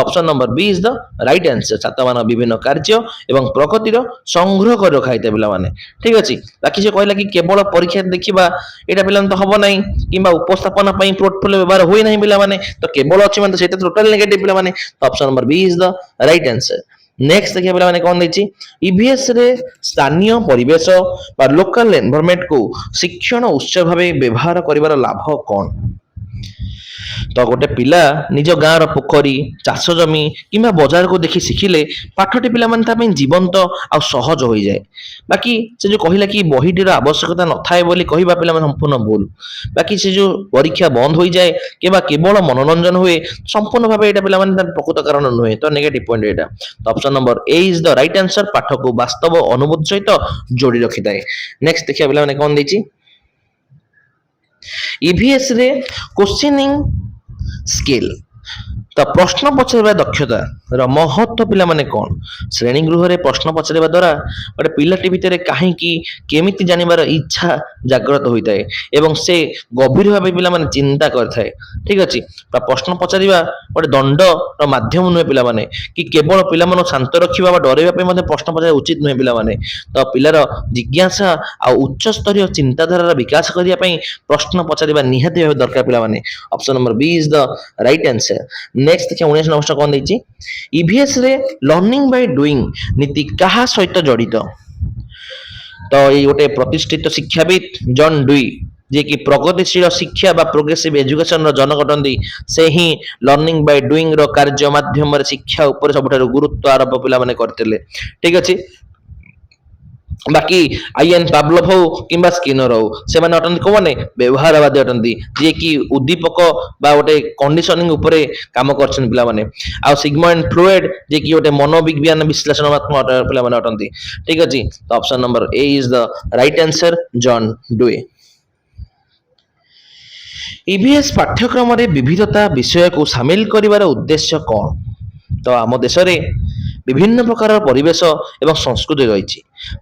option number B is the right answer. ଛାତ୍ରମାନଙ୍କ ବିଭିନ୍ନ କାର୍ଯ୍ୟ ଏବଂ ପ୍ରଗତିର ସଂଗ୍ରହ କରି ରଖାଯାଇଥାଏ ପିଲାମାନେ। ଠିକ ଅଛି, ବାକି ସେ କହିଲା କି କେବଳ ପରୀକ୍ଷା ଦେଖିବା, ଏଇଟା ପିଲାମାନେ ତ ହବ ନାହିଁ, କିମ୍ବା ଉପସ୍ଥାପନା ପାଇଁ ପୋର୍ଟଫୋଲିଓ ବ୍ୟବହାର ହୁଏ ନାହିଁ ପିଲାମାନେ। ତ କେବଳ ଅଛି ମାନେ ସେଇଟା ଟୋଟାଲି ନେଗେଟିଭ ପିଲାମାନେ। Option number B is the right answer. Next ଦେଖିବା ପିଲାମାନେ କଣ ଦେଇଛି, ଇଭିଏସ୍ ରେ ସ୍ଥାନୀୟ ପରିବେଶ ବା ଲୋକାଲ ଏନଭାରମେଣ୍ଟକୁ ଶିକ୍ଷଣ ଉତ୍ସ ଭାବେ ବ୍ୟବହାର କରିବାର ଲାଭ କଣ? ତ ଗୋଟେ ପିଲା ନିଜ ଗାଁର ପୋଖରୀ, ଚାଷ ଜମି କିମ୍ବା ବଜାରକୁ ଦେଖି ଶିଖିଲେ ପାଠଟି ପିଲାମାନେ ତା ପାଇଁ ଜୀବନ୍ତ ଆଉ ସହଜ ହୋଇଯାଏ। ବାକି ସେ ଯୋଉ କହିଲା କି ବହିଟିର ଆବଶ୍ୟକତା ନଥାଏ ବୋଲି କହିବା ପିଲାମାନେ ସମ୍ପୂର୍ଣ୍ଣ ଭୁଲ। ବାକି ସେ ଯୋଉ ପରୀକ୍ଷା ବନ୍ଦ ହୋଇଯାଏ କିମ୍ବା କେବଳ ମନୋରଞ୍ଜନ ହୁଏ, ସମ୍ପୂର୍ଣ୍ଣ ଭାବେ ଏଇଟା ପିଲାମାନେ ତାର ପ୍ରକୃତ କାରଣ ନୁହେଁ। ତ ନେଗେଟିଭ ପଏଣ୍ଟ ଏଇଟା। Option number A is the right answer. ପାଠକୁ ବାସ୍ତବ ଅନୁଭୂତି ସହିତ ଯୋଡି ରଖିଥାଏ। ନେକ୍ସଟ ଦେଖିବା ପିଲାମାନେ କଣ ଦେଇଛି, ଇଭିଏସ୍ ରେ କୋଶ୍ଚିନିଂ ସ୍କିଲ ତ ପ୍ରଶ୍ନ ପଚାରିବା ଦକ୍ଷତାର ମହତ୍ଵ ପିଲାମାନେ କ'ଣ? ଶ୍ରେଣୀ ଗୃହରେ ପ୍ରଶ୍ନ ପଚାରିବା ଦ୍ୱାରା ଗୋଟେ ପିଲାଟି ଭିତରେ କାହିଁକି କେମିତି ଜାଣିବାର ଇଚ୍ଛା ଜାଗ୍ରତ ହୋଇଥାଏ ଏବଂ ସେ ଗଭୀର ଭାବେ ପିଲାମାନେ ଚିନ୍ତା କରିଥାଏ। ଠିକ ଅଛି। ବା ପ୍ରଶ୍ନ ପଚାରିବା ଗୋଟେ ଦଣ୍ଡର ମାଧ୍ୟମ ନୁହେଁ ପିଲାମାନେ, କି କେବଳ ପିଲାମାନଙ୍କୁ ଶାନ୍ତ ରଖିବା ବା ଡରାଇବା ପାଇଁ ମଧ୍ୟ ପ୍ରଶ୍ନ ପଚାରିବା ଉଚିତ ନୁହେଁ ପିଲାମାନେ। ତ ପିଲାର ଜିଜ୍ଞାସା ଆଉ ଉଚ୍ଚସ୍ତରୀୟ ଚିନ୍ତାଧାରାର ବିକାଶ କରିବା ପାଇଁ ପ୍ରଶ୍ନ ପଚାରିବା ନିହାତି ଭାବେ ଦରକାର ପିଲାମାନେ। Option number B is the right answer. Next ଦେଖିବା 19 ନମ୍ବର କ'ଣ ଦେଇଛି? ଇଭିଏସ୍ ରେ ଲର୍ଣ୍ଣିଂ ବାଇ ଡୁଇଂ ନୀତି କାହା ସହିତ ଜଡ଼ିତ? ତ ଏଇ ଗୋଟେ ପ୍ରତିଷ୍ଠିତ ଶିକ୍ଷାବିତ ଜନ୍ ଡୁଇ, ଯିଏକି ପ୍ରଗତିଶୀଳ ଶିକ୍ଷା ବା ପ୍ରୋଗ୍ରେସିଭ ଏଜୁକେସନର ଜନକ ଅଟନ୍ତି। ସେ ହିଁ ଲର୍ଣ୍ଣିଂ ବାଇ ଡୁଇଂ ର କାର୍ଯ୍ୟ ମାଧ୍ୟମରେ ଶିକ୍ଷା ଉପରେ ସବୁଠାରୁ ଗୁରୁତ୍ୱ ଆରୋପ ପିଲାମାନେ କରିଥିଲେ। ଠିକ ଅଛି। ବାକି ଆଇଏନ୍ ପାଭଲଭ ହଉ କିମ୍ବା ସ୍କିନର ହଉ, ସେମାନେ ଅଟନ୍ତି କୋଉମାନେ? ବ୍ୟବହାରବାଦୀ ଅଟନ୍ତି, ଯିଏକି ଉଦ୍ଦୀପକ ବା ଗୋଟେ କଣ୍ଡିସନିଂ ଉପରେ କାମ କରିଛନ୍ତି ପିଲାମାନେ। ଆଉ ସିଗମଣ୍ଡ ଫ୍ରୁଏଡ, ଯିଏକି ଗୋଟେ ମନୋବିଜ୍ଞାନ ବିଶ୍ଳେଷଣାତ୍ମକ ପିଲାମାନେ ଅଟନ୍ତି। ଠିକ ଅଛି। ତ option number A is the right answer, John Dewey. EVS ପାଠ୍ୟକ୍ରମରେ ବିବିଧତା ବିଷୟକୁ ସାମିଲ କରିବାର ଉଦ୍ଦେଶ୍ୟ କ'ଣ? ତ ଆମ ଦେଶରେ ବିଭିନ୍ନ ପ୍ରକାର ପରିବେଶ ଏବଂ ସଂସ୍କୃତି ରହିଛି।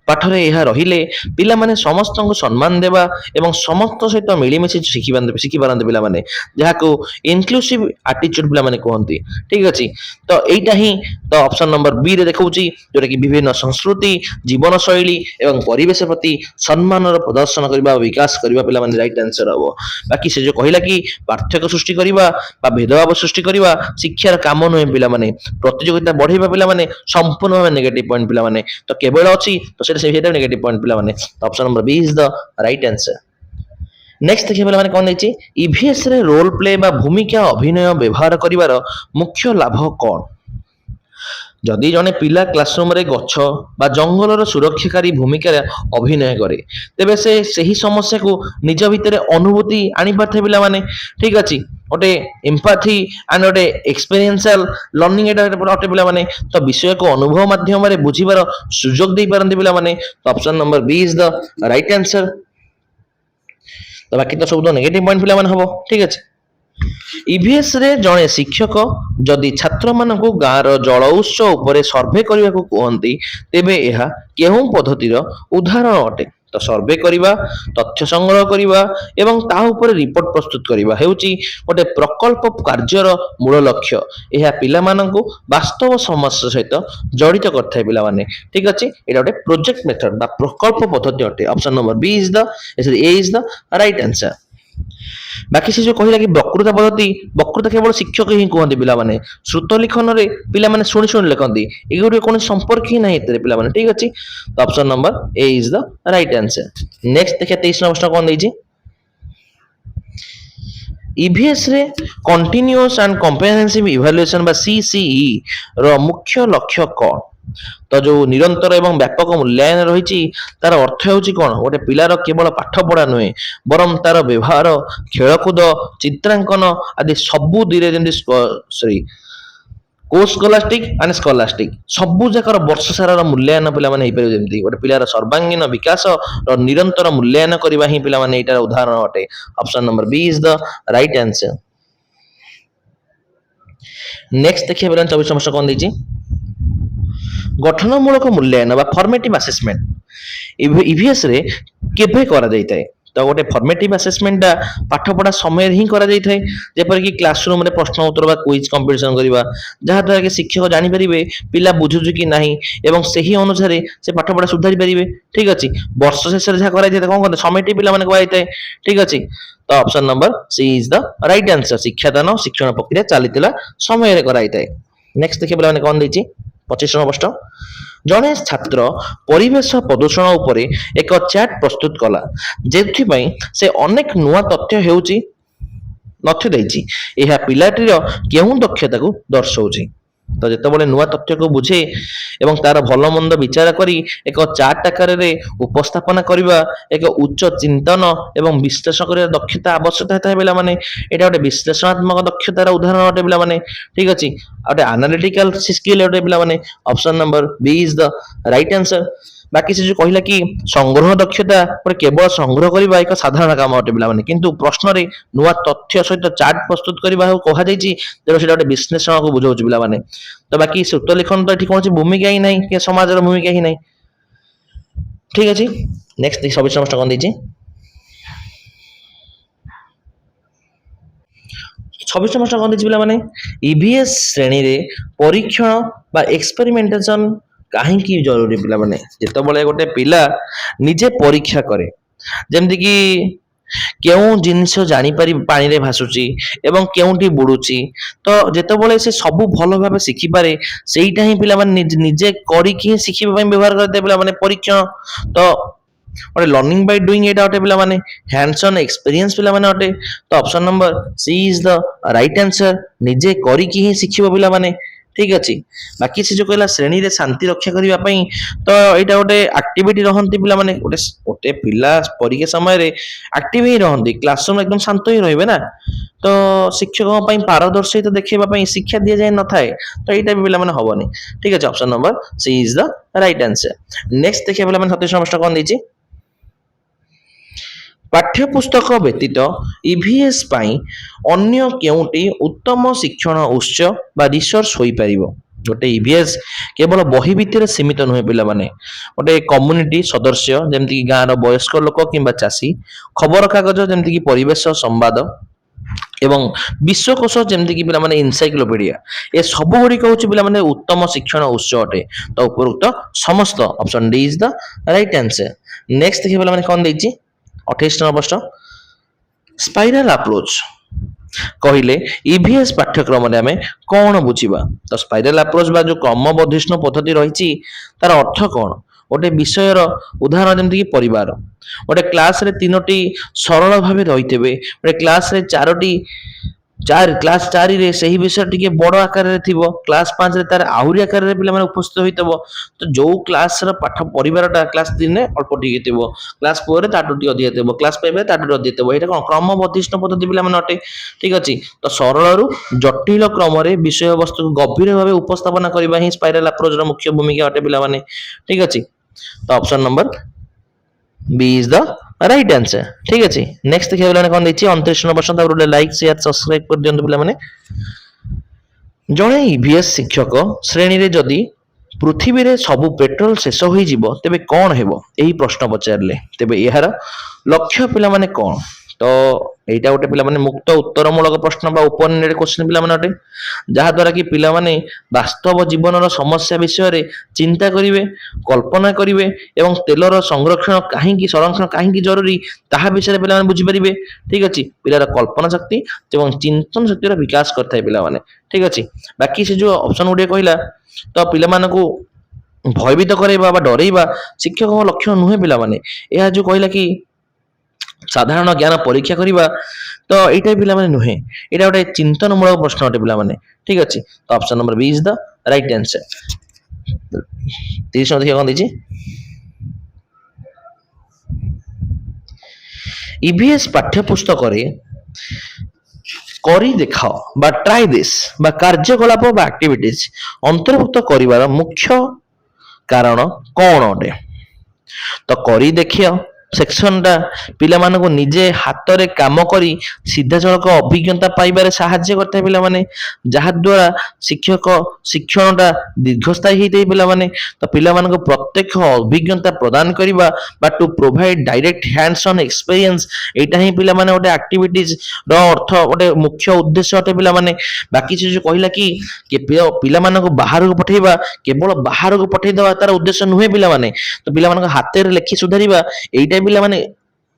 ପାଠରେ ଏହା ରହିଲେ ପିଲାମାନେ ସମସ୍ତଙ୍କୁ ସମ୍ମାନ ଦେବା ଏବଂ ସମସ୍ତଙ୍କ ସହିତ ମିଳିମିଶି ଶିଖିପାରନ୍ତି ପିଲାମାନେ, ଯାହାକୁ ଇନକ୍ଲୁସିଭ ଆଟିଚ୍ୟୁଡ ପିଲାମାନେ କୁହନ୍ତି। ଠିକ ଅଛି। ତ ଏଇଟା ହିଁ ତ ଅପସନ ନମ୍ବର ବି ରେ ଦେଖାଉଛି, ଯୋଉଟା କି ବିଭିନ୍ନ ସଂସ୍କୃତି, ଜୀବନଶୈଳୀ ଏବଂ ପରିବେଶ ପ୍ରତି ସମ୍ମାନର ପ୍ରଦର୍ଶନ କରିବା ଓ ବିକାଶ କରିବା ପିଲାମାନେ ରାଇଟ୍ ଆନ୍ସର ହବ। ବାକି ସେ ଯୋଉ କହିଲା କି ପାର୍ଥକ୍ୟ ସୃଷ୍ଟି କରିବା ବା ଭେଦଭାବ ସୃଷ୍ଟି କରିବା ଶିକ୍ଷାର କାମ ନୁହେଁ ପିଲାମାନେ। ପ୍ରତିଯୋଗିତା ବଢେଇବା ପିଲାମାନେ ସମ୍ପୂର୍ଣ୍ଣ ଭାବେ ନେଗେଟିଭ ପଏଣ୍ଟ ପିଲାମାନେ। ତ କେବଳ ଅଛି ତ ସେଇଟା ନେଗେଟିଭ ପଏଣ୍ଟ ପିଲାମାନେ। Option number B is the right answer. Next ଦେଖିବା ପିଲାମାନେ କ'ଣ ଦେଇଛି? ଇଭିଏସ୍ ରେ ରୋଲ ପ୍ଲେ ବା ଭୂମିକା ଅଭିନୟ ବ୍ୟବହାର କରିବାର ମୁଖ୍ୟ ଲାଭ କ'ଣ? ଯଦି ଜଣେ ପିଲା କ୍ଲାସରୁମରେ ଗଛ ବା ଜଙ୍ଗଲର ସୁରକ୍ଷାକାରୀ ଭୂମିକାରେ ଅଭିନୟ କରେ, ତେବେ ସେ ସେହି ସମସ୍ୟାକୁ ନିଜ ଭିତରେ ଅନୁଭୂତି ଆଣିପାରିଥାଏ ପିଲାମାନେ। ଠିକ ଅଛି। ଗୋଟେ ଏମ୍ପାଥି ଆଣ୍ଡ ଗୋଟେ ଏକ୍ସପେରିଏନ୍ସିଆଲ ଲର୍ଣ୍ଣିଂ ଏଟା ଅଟେ ପିଲାମାନେ। ତ ବିଷୟକୁ ଅନୁଭବ ମାଧ୍ୟମରେ ବୁଝିବାର ସୁଯୋଗ ଦେଇପାରନ୍ତି ପିଲାମାନେ। ତ option number B is the right answer. ତ ବାକି ତ ସବୁ ତ ନେଗେଟିଭ ପଏଣ୍ଟ ପିଲାମାନେ ହବ। ଠିକ ଅଛି। ଇଭିଏସ୍ ରେ ଜଣେ ଶିକ୍ଷକ ଯଦି ଛାତ୍ରମାନଙ୍କୁ ଗାଁର ଜଳ ଉତ୍ସ ଉପରେ ସର୍ଭେ କରିବାକୁ କୁହନ୍ତି, ତେବେ ଏହା କେଉଁ ପଦ୍ଧତିର ଉଦାହରଣ ଅଟେ? ତ ସର୍ଭେ କରିବା, ତଥ୍ୟ ସଂଗ୍ରହ କରିବା ଏବଂ ତାହା ଉପରେ ରିପୋର୍ଟ ପ୍ରସ୍ତୁତ କରିବା ହେଉଛି ଗୋଟେ ପ୍ରକଳ୍ପ କାର୍ଯ୍ୟର ମୂଳ ଲକ୍ଷ୍ୟ। ଏହା ପିଲାମାନଙ୍କୁ ବାସ୍ତବ ସମସ୍ୟା ସହିତ ଜଡ଼ିତ କରିଥାଏ ପିଲାମାନେ। ଠିକ ଅଛି। ଏଇଟା ଗୋଟେ ପ୍ରୋଜେକ୍ଟ ମେଥଡ ବା ପ୍ରକଳ୍ପ ପଦ୍ଧତି ଅଟେ। Option number B is the A is the right answer. ବାକି ସେ ଯୋଉ କହିଲା କି ବକ୍ତୃତା ପଦ୍ଧତି, ବକ୍ତୃତା କେବଳ ଶିକ୍ଷକ ହିଁ କୁହନ୍ତି ପିଲାମାନେ। ଶ୍ରୁତ ଲିଖନରେ ପିଲାମାନେ ଶୁଣି ଶୁଣି ଲେଖନ୍ତି। ଏଗୁଡ଼ିକ କୌଣସି ସମ୍ପର୍କ ହିଁ ନାହିଁ ଏଥିରେ ପିଲାମାନେ। ଠିକ ଅଛି। Option number A is the right answer. Next ଦେଖିବା 23 ନମ୍ବର କ'ଣ ଦେଇଛି? ଇଭିଏସ୍ ରେ କଣ୍ଟିନ୍ୟୁଅସ୍ ଆଣ୍ଡ କମ୍ପ୍ରେହେନ୍ସିଭ ଇଭାଲୁଏସନ ବା ସିସିଇ ର ମୁଖ୍ୟ ଲକ୍ଷ୍ୟ କ'ଣ? ତ ଯୋଉ ନିରନ୍ତର ଏବଂ ବ୍ୟାପକ ମୂଲ୍ୟାୟନ ରହିଛି, ତାର ଅର୍ଥ ହେଉଛି କ'ଣ? ଗୋଟେ ପିଲାର କେବଳ ପାଠ ପଢା ନୁହେଁ, ବରଂ ତାର ବ୍ୟବହାର, ଖେଳକୁଦ, ଚିତ୍ରାଙ୍କନ ଆଦି ସବୁ ଦିରେ ଯେମିତି କୋସ୍କଲାଷ୍ଟିକ ଆଣ୍ଡ ସ୍କଲାଷ୍ଟିକ ସବୁ ଯାକର ବର୍ଷ ସାରାର ମୂଲ୍ୟାୟନ ପିଲାମାନେ ହେଇପାରିବ। ଯେମିତି ଗୋଟେ ପିଲାର ସର୍ବାଙ୍ଗୀନ ବିକାଶର ନିରନ୍ତର ମୂଲ୍ୟାୟନ କରିବା ହିଁ ପିଲାମାନେ ଏଇଟାର ଉଦାହରଣ ଅଟେ। Option number B is the right answer. Next ଦେଖିବା ପିଲାମାନେ 24 ନମ୍ବର କ'ଣ ଦେଇଛି? ଗଠନମୂଳକ ମୂଲ୍ୟାୟନ ବା ଫର୍ମେଟିଭ ଆସେସମେଣ୍ଟ ଇଭିଏସ୍ ରେ କେବେ କରାଯାଇଥାଏ? ତ ଗୋଟେ ଫର୍ମେଟିଭ ଆସେସମେଣ୍ଟଟା ପାଠ ପଢା ସମୟରେ ହିଁ କରାଯାଇଥାଏ, ଯେପରିକି କ୍ଲାସରୁମରେ ପ୍ରଶ୍ନ ଉତ୍ତର ବା କୁଇଜ କମ୍ପିଟିସନ କରିବା, ଯାହାଦ୍ୱାରା କି ଶିକ୍ଷକ ଜାଣିପାରିବେ ପିଲା ବୁଝୁଛି କି ନାହିଁ ଏବଂ ସେହି ଅନୁସାରେ ସେ ପାଠ ପଢା ସୁଧାରି ପାରିବେ। ଠିକ ଅଛି। ବର୍ଷ ଶେଷରେ ଯାହା କରାଯାଇଥାଏ କ'ଣ କରନ୍ତି? ସମିଟି ପିଲାମାନେ କୁହାଯାଇଥାଏ। ଠିକ ଅଛି। ତ option number C is the right answer. ଶିକ୍ଷାଦାନ ଶିକ୍ଷଣ ପ୍ରକ୍ରିୟା ଚାଲିଥିଲା ସମୟରେ କରାଯାଇଥାଏ। ନେକ୍ସଟ ଦେଖିବା ପିଲାମାନେ କ'ଣ ଦେଇଛି? 25 ନମ୍ବର ପ୍ରଶ୍ନ। ଜଣେ ଛାତ୍ର ପରିବେଶ ପ୍ରଦୂଷଣ ଉପରେ ଏକ ଚାର୍ଟ ପ୍ରସ୍ତୁତ କଲା, ଯେଉଁଥିପାଇଁ ସେ ଅନେକ ନୂଆ ତଥ୍ୟ ଦେଇଛି। ଏହା ପିଲାଟିର କେଉଁ ଦକ୍ଷତାକୁ ଦର୍ଶାଉଛି? ତ ଯେତେବେଳେ ନୂଆ ତଥ୍ୟକୁ ବୁଝେ ଏବଂ ତାର ଭଲ ମନ୍ଦ ବିଚାର କରି ଏକ ଚାର୍ଟ ଆକାରରେ ଉପସ୍ଥାପନା କରିବା ଏକ ଉଚ୍ଚ ଚିନ୍ତନ ଏବଂ ବିଶ୍ଳେଷଣ କରିବା ଦକ୍ଷତା ଆବଶ୍ୟକତା ଥାଏ ପିଲାମାନେ। ଏଇଟା ଗୋଟେ ବିଶ୍ଳେଷଣାତ୍ମକ ଦକ୍ଷତାର ଉଦାହରଣ ଅଟେ ପିଲାମାନେ। ଠିକ ଅଛି। ଆଉ ଗୋଟେ ଆନାଲିଟିକାଲ ସ୍କିଲ୍ ଅଟେ ପିଲାମାନେ। Option number B is the right answer. ବାକି ସେ ଯୋଉ କହିଲା କି ସଂଗ୍ରହ ଦକ୍ଷତା ଗୋଟେ କେବଳ ସଂଗ୍ରହ କରିବା ଏକ ସାଧାରଣ କାମ ଅଟେ ପିଲାମାନେ, କିନ୍ତୁ ପ୍ରଶ୍ନରେ ନୂଆ ତଥ୍ୟ ସହିତ ଚାର୍ଟ ପ୍ରସ୍ତୁତ କରିବାକୁ କୁହାଯାଇଛି, ତେଣୁ ସେଇଟା ଗୋଟେ ବିଶ୍ଳେଷଣକୁ ବୁଝାଉଛି ପିଲାମାନେ। ତ ବାକି ସୂତ୍ର ଲେଖନ ତ ଏଠି କୌଣସି ଭୂମିକା ହିଁ ନାହିଁ କି ସମାଜର ଭୂମିକା ହିଁ ନାହିଁ। ଠିକ ଅଛି, ନେକ୍ସଟ 26 କଣ ଦେଇଛି? 26 କଣ ଦେଇଛି ପିଲାମାନେ? ଇଭିଏସ୍ ଶ୍ରେଣୀରେ ପରୀକ୍ଷଣ ବା ଏକ୍ସପେରିମେଣ୍ଟେସନ କାହିଁକି ଜରୁରୀ ପିଲାମାନେ? ଯେତେବେଳେ ଗୋଟେ ପିଲା ନିଜେ ପରୀକ୍ଷା କରେ, ଯେମିତିକି କେଉଁ ଜିନିଷ ଜାଣିପାରି ପାଣିରେ ଭାସୁଛି ଏବଂ କେଉଁଠି ବୁଡୁଛି, ତ ଯେତେବେଳେ ସେ ସବୁ ଭଲ ଭାବେ ଶିଖିପାରେ, ସେଇଟା ହିଁ ପିଲାମାନେ ନିଜେ କରିକି ହିଁ ଶିଖିବା ପାଇଁ ବ୍ୟବହାର କରିଥାଏ ପିଲାମାନେ ପରୀକ୍ଷଣ। ତ ଗୋଟେ ଲର୍ଣ୍ଣିଂ ବାଇ ଡୁଇଂ ଏଇଟା ଅଟେ ପିଲାମାନେ, ହ୍ୟାଣ୍ଡସ୍ ଅନ୍ ଏକ୍ସପିରିଏନ୍ସ ପିଲାମାନେ ଅଟେ। ତ option number C is the right answer, ନିଜେ କରିକି ହିଁ ଶିଖିବ ପିଲାମାନେ। ଠିକ ଅଛି, ବାକି ସେ ଯୋଉ କହିଲା ଶ୍ରେଣୀରେ ଶାନ୍ତି ରକ୍ଷା କରିବା ପାଇଁ, ତ ଏଇଟା ଗୋଟେ ଆକ୍ଟିଭିଟି ରହନ୍ତି ପିଲାମାନେ। ଗୋଟେ ଗୋଟେ ପିଲା ପରୀକ୍ଷା ସମୟରେ ଆକ୍ଟିଭ ହିଁ ରହନ୍ତି, କ୍ଲାସରୁମ ଏକଦମ ଶାନ୍ତ ହିଁ ରହିବେ ନା। ତ ଶିକ୍ଷକଙ୍କ ପାଇଁ ପାରଦର୍ଶିତା ଦେଖେଇବା ପାଇଁ ଶିକ୍ଷା ଦିଆଯାଇ ନଥାଏ, ତ ଏଇଟା ବି ପିଲାମାନେ ହବନି। ଠିକ ଅଛି, option number C is the right answer. Next ଦେଖିବା ପିଲାମାନେ 27 କଣ ଦେଇଛି? ପାଠ୍ୟପୁସ୍ତକ ବ୍ୟତୀତ ଇଭିଏସ୍ ପାଇଁ ଅନ୍ୟ କେଉଁଟି ଉତ୍ତମ ଶିକ୍ଷଣ ଉତ୍ସ ବା ରିସୋର୍ସ ହୋଇପାରିବ? ଗୋଟେ ଇଭିଏସ୍ କେବଳ ବହି ଭିତରେ ସୀମିତ ନୁହେଁ ପିଲାମାନେ, ଗୋଟେ କମ୍ୟୁନିଟି ସଦସ୍ୟ ଯେମିତିକି ଗାଁର ବୟସ୍କ ଲୋକ କିମ୍ବା ଚାଷୀ, ଖବରକାଗଜ ଯେମିତିକି ପରିବେଶ ସମ୍ବାଦ ଏବଂ ବିଶ୍ୱକୋଷ ଯେମିତିକି ପିଲାମାନେ ଇନସାଇକ୍ଲୋପିଡିଆ, ଏ ସବୁ ଗୁଡ଼ିକ ହେଉଛି ପିଲାମାନେ ଉତ୍ତମ ଶିକ୍ଷଣ ଉତ୍ସ ଅଟେ। ତ ଉପରୋକ୍ତ ସମସ୍ତ option D is the right answer. Next ଦେଖିବା ପିଲାମାନେ କଣ ଦେଇଛି? 28 ସ୍ପାଇରାଲ ଆପ୍ରୋଚ କହିଲେ ଇଭିଏସ୍ ପାଠ୍ୟକ୍ରମରେ ଆମେ କଣ ବୁଝିବା? ତ ସ୍ପାଇରାଲ ଆପ୍ରୋଚ ବା ଯୋଉ କ୍ରମବର୍ଦ୍ଧିଷ୍ଣୁ ପଦ୍ଧତି ରହିଛି, ତାର ଅର୍ଥ କଣ? ଗୋଟେ ବିଷୟର ଉଦାହରଣ ଯେମିତିକି ପରିବାର, ଗୋଟେ କ୍ଲାସରେ 3ଟି ସରଳ ଭାବେ ରହିଥିବେ, ଗୋଟେ କ୍ଲାସରେ କ୍ଲାସ 4ରେ ସେହି ବିଷୟ ଟିକେ ବଡ ଆକାରରେ ଥିବ, କ୍ଲାସ 5ରେ ତାର ଆହୁରି ଆକାରରେ ପିଲାମାନେ ଉପସ୍ଥିତ ହୋଇଥିବ। ତ ଯୋଉ କ୍ଲାସର ପାଠ ପରିବାରଟା କ୍ଲାସ 3ରେ ଅଳ୍ପ ଟିକେ ଥିବ, କ୍ଲାସ 4ରେ ତାଠୁ ଟିକେ ଅଧିକ ଥିବ, କ୍ଲାସ 5ରେ ତାଠୁ ଅଧିକ ଥିବ। ଏଇଟା କଣ କ୍ରମବର୍ଦ୍ଧିଷ୍ଣୁ ପଦ୍ଧତି ପିଲାମାନେ ଅଟେ। ଠିକ ଅଛି, ତ ସରଳରୁ ଜଟିଳ କ୍ରମରେ ବିଷୟବସ୍ତୁକୁ ଗଭୀର ଭାବେ ଉପସ୍ଥାପନା କରିବା ହିଁ ସ୍ପାଇରାଲ ଆପ୍ରୋଚର ମୁଖ୍ୟ ଭୂମିକା ଅଟେ ପିଲାମାନେ। ଠିକ ଅଛି, ତ option number B is the right answer। ଠିକ ଅଛି, ନେକ୍ସଟ ଦେଖିବା ପିଲାମାନେ କଣ ଦେଇଛି? 29 ତାପରେ ଗୋଟେ ଲାଇକ୍ ସେୟାର ସବସ୍କ୍ରାଇବ କରିଦିଅନ୍ତୁ ପିଲାମାନେ। ଜଣେ ଇଭିଏସ୍ ଶିକ୍ଷକ ଶ୍ରେଣୀରେ ଯଦି ପୃଥିବୀରେ ସବୁ ପେଟ୍ରୋଲ ଶେଷ ହୋଇଯିବ ତେବେ କଣ ହେବ? ଏହି ପ୍ରଶ୍ନ ପଚାରିଲେ, ତେବେ ଏହାର ଲକ୍ଷ୍ୟ ପିଲାମାନେ କଣ? ତ ଏଇଟା ଗୋଟେ ପିଲାମାନେ ମୁକ୍ତ ଉତ୍ତରମୂଳକ ପ୍ରଶ୍ନ ବା ଓପନ ଏଣ୍ଡେଡ କ୍ୱେଶ୍ଚନ ପିଲାମାନେ ଅଟେ, ଯାହା ଦ୍ୱାରା କି ପିଲାମାନେ ବାସ୍ତବ ଜୀବନର ସମସ୍ୟା ବିଷୟରେ ଚିନ୍ତା କରିବେ, କଳ୍ପନା କରିବେ ଏବଂ ତେଲର ସଂରକ୍ଷଣ କାହିଁକି ଜରୁରୀ ତାହା ବିଷୟରେ ପିଲାମାନେ ବୁଝିପାରିବେ। ଠିକ ଅଛି, ପିଲାର କଳ୍ପନା ଶକ୍ତି ଏବଂ ଚିନ୍ତନ ଶକ୍ତିର ବିକାଶ କରିଥାଏ ପିଲାମାନେ। ଠିକ ଅଛି, ବାକି ସେ ଯୋଉ ଅପସନ ଗୁଡ଼ିକ କହିଲା, ତ ପିଲାମାନଙ୍କୁ ଭୟଭୀତ କରାଇବା ବା ଡରେଇବା ଶିକ୍ଷକଙ୍କ ଲକ୍ଷ୍ୟ ନୁହେଁ ପିଲାମାନେ। ଏହା ଯୋଉ କହିଲା କି ସାଧାରଣ ଜ୍ଞାନ ପରୀକ୍ଷା କରିବା, ତ ଏଇଟା ପିଲାମାନେ ନୁହେଁ, ଏଇଟା ଗୋଟେ ଚିନ୍ତନମୂଳକ ପ୍ରଶ୍ନ ଅଟେ ପିଲାମାନେ। ଠିକ ଅଛି, ତ option number B is the right answer. 30 ଦେଖିବା କଣ ଦେଇଛି? ଇଭିଏସ୍ ପାଠ୍ୟପୁସ୍ତକରେ କରି ଦେଖାଅ ବା ଟ୍ରାଏ ଦିସ୍ ବା କାର୍ଯ୍ୟକଳାପ ବା ଆକ୍ଟିଭିଟିଜ ଅନ୍ତର୍ଭୁକ୍ତ କରିବାର ମୁଖ୍ୟ କାରଣ କଣ ଅଟେ? ତ କରି ଦେଖିଅ ସେକ୍ସନଟା ପିଲାମାନଙ୍କୁ ନିଜେ ହାତରେ କାମ କରି ସିଧାସଳଖ ଅଭିଜ୍ଞତା ପାଇବାରେ ସାହାଯ୍ୟ କରିଥାଏ ପିଲାମାନେ, ଯାହାଦ୍ୱାରା ଶିକ୍ଷଣଟା ଦୀର୍ଘସ୍ଥାୟୀ ହେଇଥାଏ ପିଲାମାନେ। ତ ପିଲାମାନଙ୍କୁ ପ୍ରତ୍ୟକ୍ଷ ଅଭିଜ୍ଞତା ପ୍ରଦାନ କରିବା ବା to provide direct hands on experience, ଏଇଟା ହିଁ ପିଲାମାନେ ଗୋଟେ ଆକ୍ଟିଭିଟିଜ ର ଅର୍ଥ, ଗୋଟେ ମୁଖ୍ୟ ଉଦ୍ଦେଶ୍ୟ ଅଟେ ପିଲାମାନେ। ବାକି ସେ ଯୋଉ କହିଲା କି ପିଲାମାନଙ୍କୁ ବାହାରକୁ ପଠେଇବା, କେବଳ ବାହାରକୁ ପଠେଇଦବା ତାର ଉଦ୍ଦେଶ୍ୟ ନୁହେଁ ପିଲାମାନେ। ତ ପିଲାମାନଙ୍କ ହାତରେ ଲେଖି ସୁଧାରିବା, ଏଇଟା ପିଲାମାନେ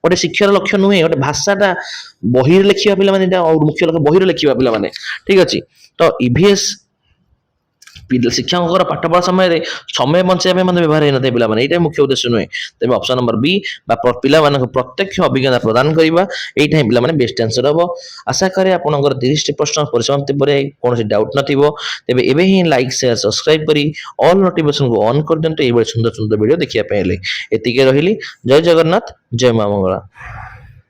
ଗୋଟେ ଶିକ୍ଷାର ଲକ୍ଷ୍ୟ ନୁହେଁ। ଗୋଟେ ଭାଷାଟା ବହିରେ ଲେଖିବା ପିଲାମାନେ, ଏଇଟା ମୁଖ୍ୟ ଲକ୍ଷ୍ୟ ବହିରେ ଲେଖିବା ପିଲାମାନେ। ଠିକ ଅଛି, ତ ଇଭିଏସ୍ ଶିକ୍ଷକଙ୍କର ପାଠ ପଢା ସମୟରେ ସମୟ ବଞ୍ଚାଇବା ପାଇଁ ମଧ୍ୟ ବ୍ୟବହାର ହେଇନଥାଏ ପିଲାମାନେ, ଏଇଟା ମୁଖ୍ୟ ଉଦ୍ଦେଶ୍ୟ ନୁହେଁ। ତେବେ ଅପସନ ନମ୍ବର B ବା ପିଲାମାନଙ୍କୁ ପ୍ରତ୍ୟକ୍ଷ ଅଭିଜ୍ଞତା ପ୍ରଦାନ କରିବା, ଏଇଟା ହିଁ ପିଲାମାନେ ବେଷ୍ଟ ଆନ୍ସର ହବ। ଆଶା କରେ ଆପଣଙ୍କର 30ଟି ପ୍ରଶ୍ନ ପରିସମାପ୍ତି ପରେ କୌଣସି ଡାଉଟ୍ ନଥିବ। ତେବେ ଏବେ ହିଁ ଲାଇକ୍ ସେୟାର ସବସ୍କ୍ରାଇବ କରି ଅଲ୍ ନୋଟିଫିକେସନକୁ ଅନ୍ କରିଦିଅନ୍ତୁ, ଏଇଭଳି ସୁନ୍ଦର ସୁନ୍ଦର ଭିଡ଼ିଓ ଦେଖିବା ପାଇଁ ହେଲେ। ଏତିକି ରହିଲି, ଜୟ ଜଗନ୍ନାଥ, ଜୟ ମା ମଙ୍ଗଳା।